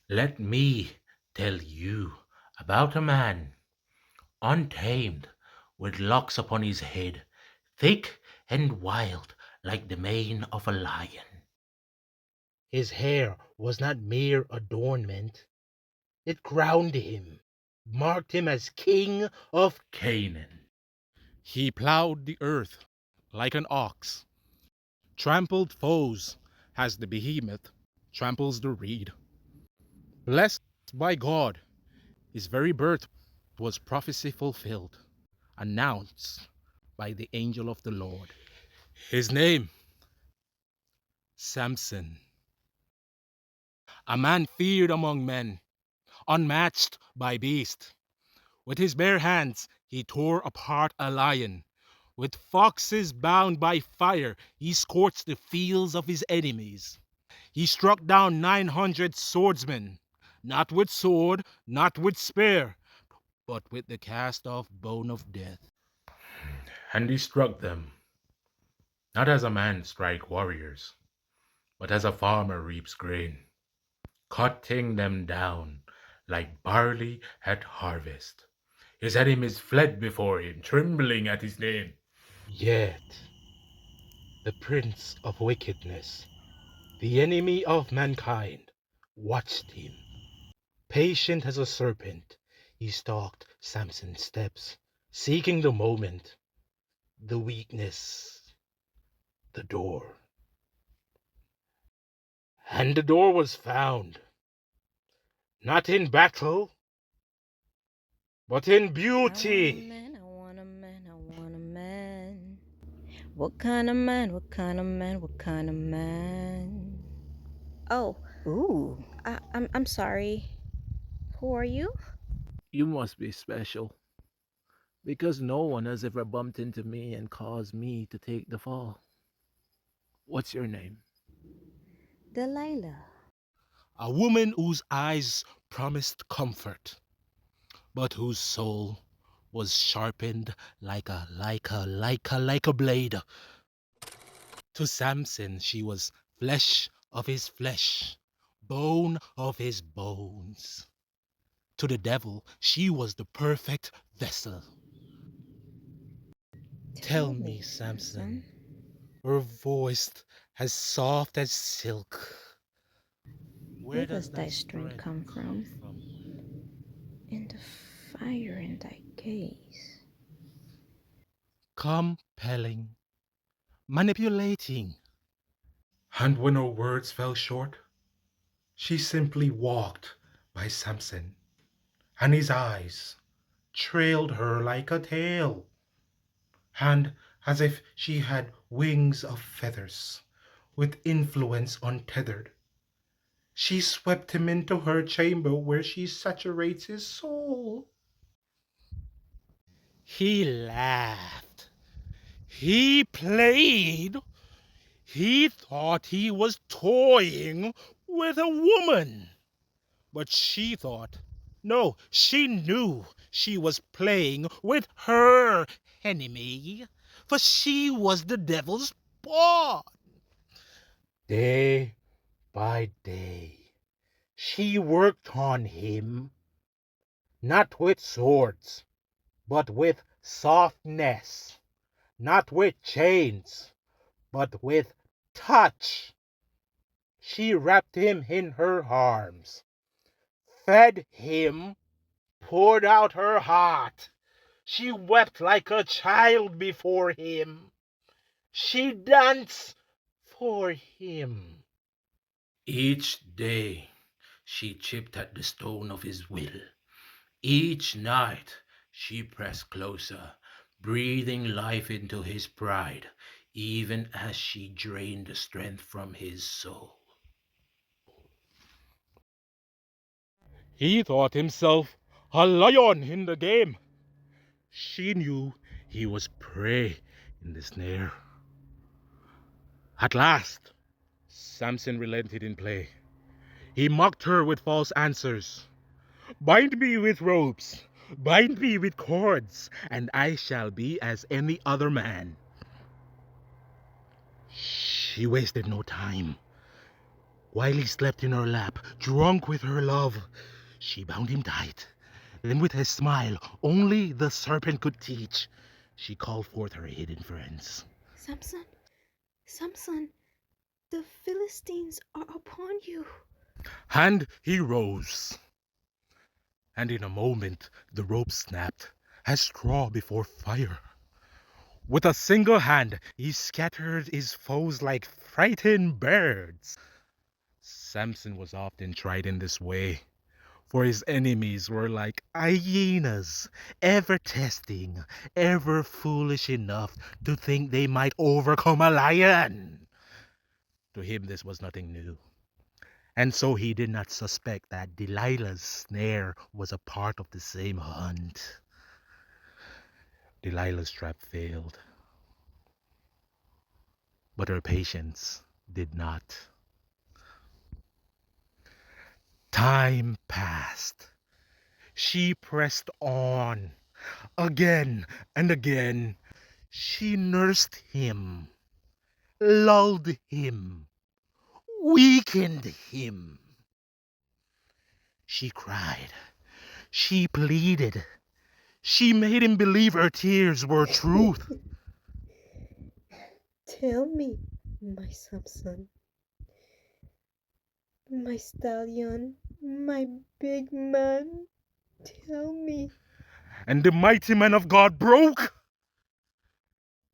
Let me tell you about a man, untamed, with locks upon his head, thick and wild like the mane of a lion. His hair was not mere adornment, it crowned him, marked him as king of Canaan. He plowed the earth like an ox, trampled foes as the behemoth tramples the reed. Blessed by God, his very birth was prophecy fulfilled, announced by the angel of the Lord. His name, Samson, a man feared among men, unmatched by beast. With his bare hands, he tore apart a lion. With foxes bound by fire, he scorched the fields of his enemies. He struck down 900 swordsmen, not with sword, not with spear, but with the cast off bone of death. And he struck them, not as a man strike warriors, but as a farmer reaps grain, cutting them down like barley at harvest. His enemies fled before him, trembling at his name. Yet the prince of wickedness, the enemy of mankind, watched him. Patient as a serpent, he stalked Samson's steps, seeking the moment, the weakness, the door. And the door was found, not in battle, but in beauty. I want a man, I want a man. What kind of man, what kind of man, what kind of man? Oh, Ooh. I'm sorry. Who are you? You must be special. Because no one has ever bumped into me and caused me to take the fall. What's your name? Delilah. A woman whose eyes promised comfort, but whose soul was sharpened like a blade. To Samson she was flesh of his flesh, bone of his bones. To the devil she was the perfect vessel. Tell me, Samson, her voice as soft as silk. Where Where does does thy that strength strength come come from? from? In the fire in thy gaze. Compelling, manipulating. And when her words fell short, she simply walked by Samson, and his eyes trailed her like a tail, and as if she had wings of feathers, with influence untethered, she swept him into her chamber where she saturates his soul. He laughed. He played. He thought he was toying with a woman. But she thought, no, she knew she was playing with her enemy, for she was the devil's pawn. Day by day, she worked on him, not with swords, but with softness, not with chains, but with touch. She wrapped him in her arms, fed him, poured out her heart. She wept like a child before him. She danced for him. Each day she chipped at the stone of his will. Each night she pressed closer, breathing life into his pride, even as she drained the strength from his soul. He thought himself a lion in the game. She knew he was prey in the snare. At last, Samson relented in play. He mocked her with false answers. Bind me with ropes, bind me with cords, and I shall be as any other man. She wasted no time. While he slept in her lap, drunk with her love, she bound him tight. Then with a smile only the serpent could teach, she called forth her hidden friends. Samson, Samson, the Philistines are upon you. And he rose, and in a moment the rope snapped, as straw before fire. With a single hand he scattered his foes like frightened birds. Samson was often tried in this way, for his enemies were like hyenas, ever testing, ever foolish enough to think they might overcome a lion. To him this was nothing new, and so he did not suspect that Delilah's snare was a part of the same hunt. Delilah's trap failed, but her patience did not. Time passed. She pressed on. Again and again, she nursed him, lulled him, weakened him. She cried, she pleaded, she made him believe her tears were truth. Tell me, my Samson, my stallion, my big man, tell me. And the mighty man of God broke.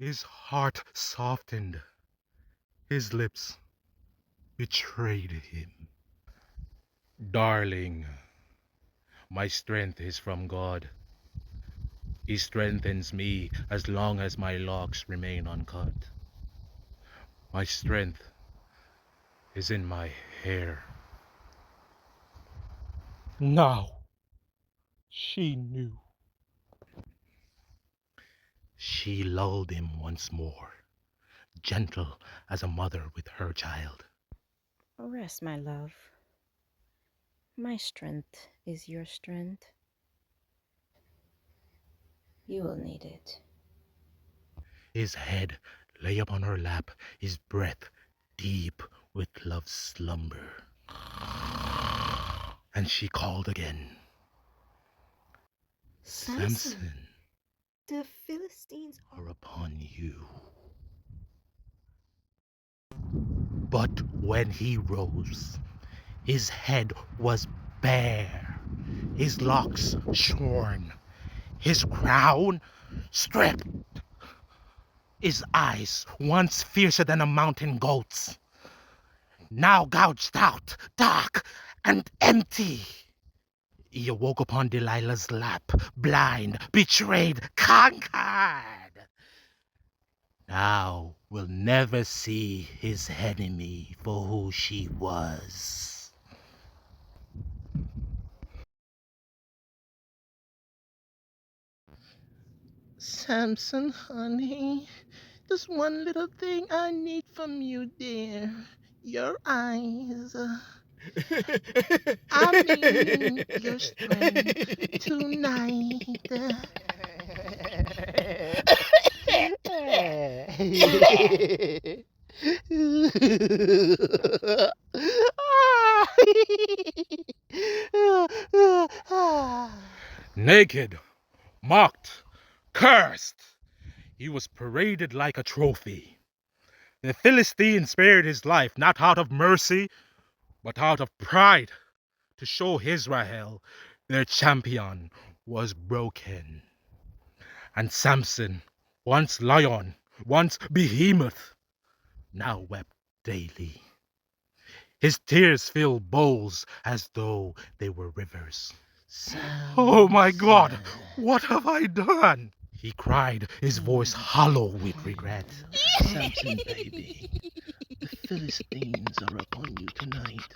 His heart softened. His lips betrayed him. Darling, my strength is from God. He strengthens me as long as my locks remain uncut. My strength is in my hair. Now she knew. She lulled him once more, gentle as a mother with her child. Rest, my love. My strength is your strength. You will need it. His head lay upon her lap, his breath deep with love's slumber. And she called again. Samson, the Philistines are upon you. But when he rose, his head was bare, his locks shorn, his crown stripped, his eyes, once fiercer than a mountain goat's, now gouged out, dark and empty. He awoke upon Delilah's lap, blind, betrayed, conquered. Now will never see his enemy for who she was. Samson, honey, there's one little thing I need from you, dear. Your eyes. I mean, your strength tonight. Naked, mocked, cursed, he was paraded like a trophy. The Philistine spared his life not out of mercy, but out of pride, to show Israel their champion was broken. And Samson, once lion, once behemoth, now wept daily. His tears filled bowls as though they were rivers. Oh my God, what have I done? He cried, his voice hollow with regret. Samson, baby, the Philistines are upon you tonight.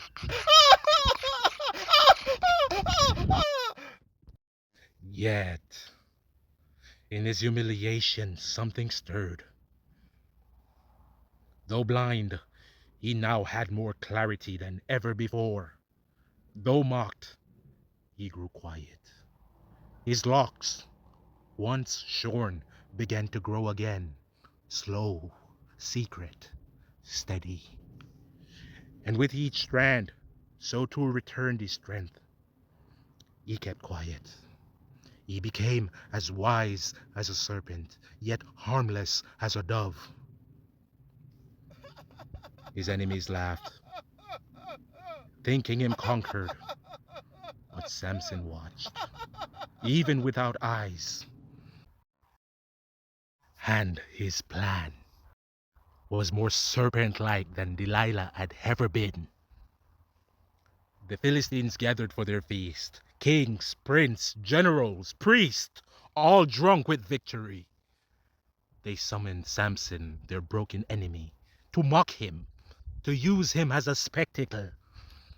Yet, in his humiliation, something stirred. Though blind, he now had more clarity than ever before. Though mocked, he grew quiet. His locks, once shorn, began to grow again, slow, secret, steady. And with each strand, so too returned his strength. He kept quiet. He became as wise as a serpent, yet harmless as a dove. His enemies laughed, thinking him conquered. But Samson watched, even without eyes. And his plan was more serpent-like than Delilah had ever been. The Philistines gathered for their feast. Kings, princes, generals, priests, all drunk with victory. They summoned Samson, their broken enemy, to mock him, to use him as a spectacle.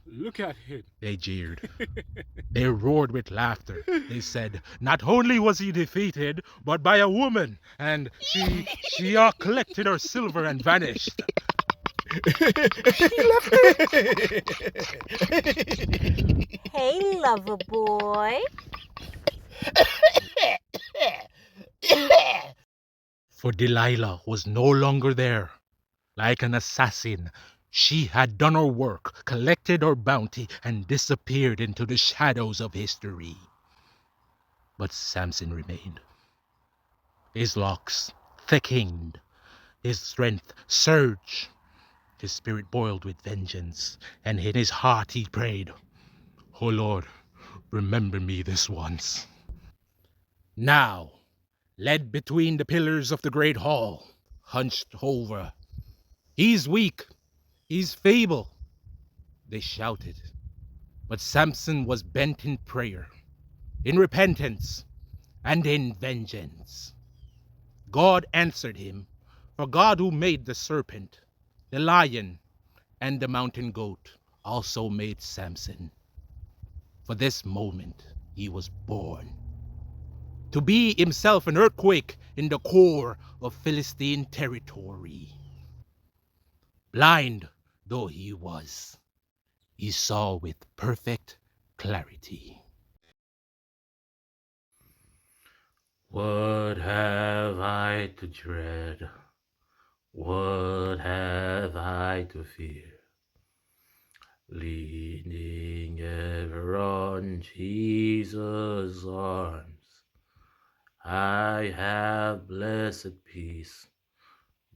Look at him. They jeered. They roared with laughter. They said, not only was he defeated, but by a woman, and she collected her silver and vanished. Hey, lover boy. For Delilah was no longer there. Like an assassin, she had done her work, collected her bounty, and disappeared into the shadows of history. But Samson remained. His locks thickened, his strength surged, his spirit boiled with vengeance, and in his heart he prayed, "O Lord, remember me this once." Now, led between the pillars of the great hall, hunched over, "He's weak, he's feeble," they shouted. But Samson was bent in prayer, in repentance, and in vengeance. God answered him, for God who made the serpent, the lion, and the mountain goat also made Samson. For this moment he was born, to be himself an earthquake in the core of Philistine territory. Blind though he was, he saw with perfect clarity. What have I to dread? What have I to fear? Leaning ever on Jesus' arms, I have blessed peace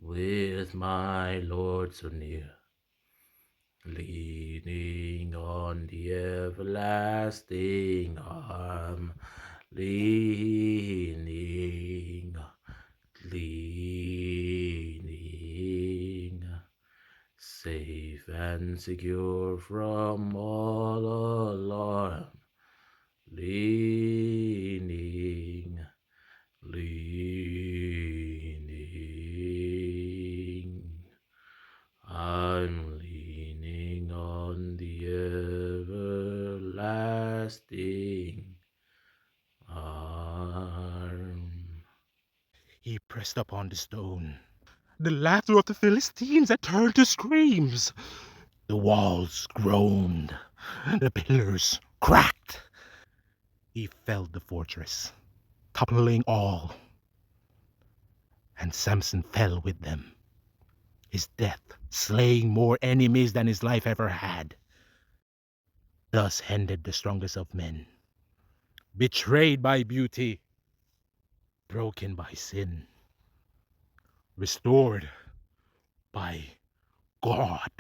with my Lord so near. Leaning on the everlasting arm, leaning, safe and secure from all alarm, leaning. I'm leaning on the everlasting arm. He pressed upon the stone. The laughter of the Philistines had turned to screams. The walls groaned. The pillars cracked. He felled the fortress, toppling all. And Samson fell with them, his death slaying more enemies than his life ever had. Thus ended the strongest of men, betrayed by beauty, broken by sin, restored by God.